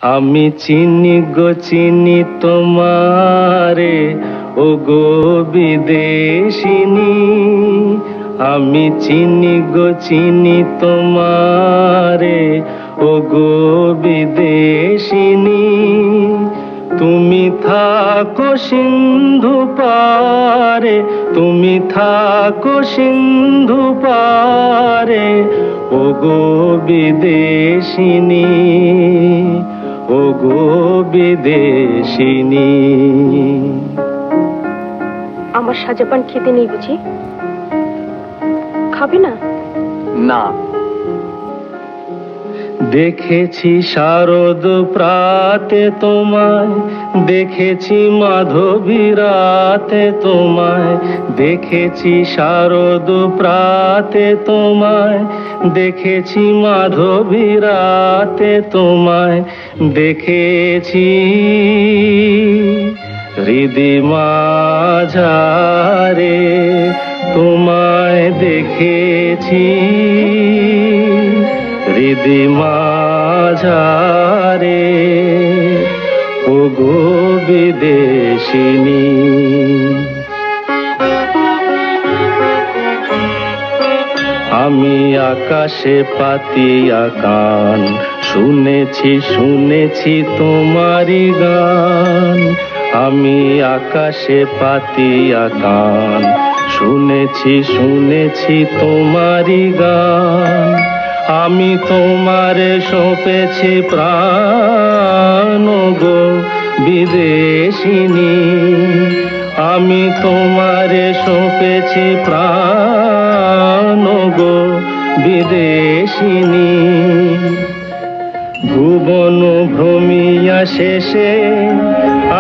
আমি চিনি গো চিনি তোমারে, ও গো বিদেশিনী। আমি চিনি গো চিনি তোমারে, ও গো বিদেশিনী। তুমি থাকো সিন্ধু পারে, তুমি থাকো সিন্ধু পারে, ও গো বিদেশিনী, ও গো বিদেশিনী। আমার সাজাপান খেতে নেই বুঝি? খাবি না? না। দেখেছি শারদ প্রাতে তোমায়, দেখেছি মাধবী রাতে তোমায়, দেখেছি শারদ প্রাতে তোমায়, দেখেছি মাধবী রাতে তোমায়, দেখেছি হৃদি মাঝারে তোমায়, দেখেছি হৃদি মাঝারে, ও গো বিদেশিনী। আমি আকাশে পাতিয়া কান, শুনেছি শুনেছি তোমারি গান। আমি আকাশে পাতিয়া কান, শুনেছি শুনেছি তোমারি গান। আমি তোমারে সঁপেছি প্রাণ, গো বিদেশিনী। আমি তোমারে সঁপেছি প্রাণ, গো বিদেশিনী। ভুবন ভ্রমিয়া শেষে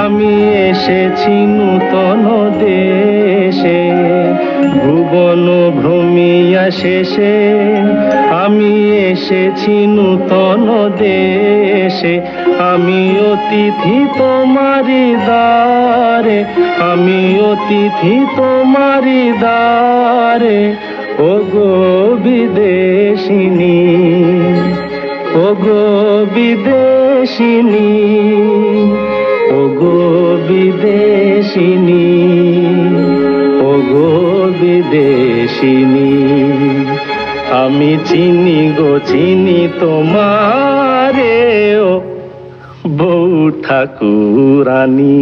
আমি এসেছি নূতন দেশে। ভুবন ভ্রমিয়া শেষে আমি এসেছি নূতন দেশে। আমি অতিথি তোমারি দ্বারে, আমি অতিথি তোমারি দ্বারে, ও গো বিদেশিনী, ও গো বিদেশিনী, ও গো বিদেশিনী, ও গো বিদেশিনী। আমি চিনি গো চিনি তোমারে, ও বউ ঠাকুরানী।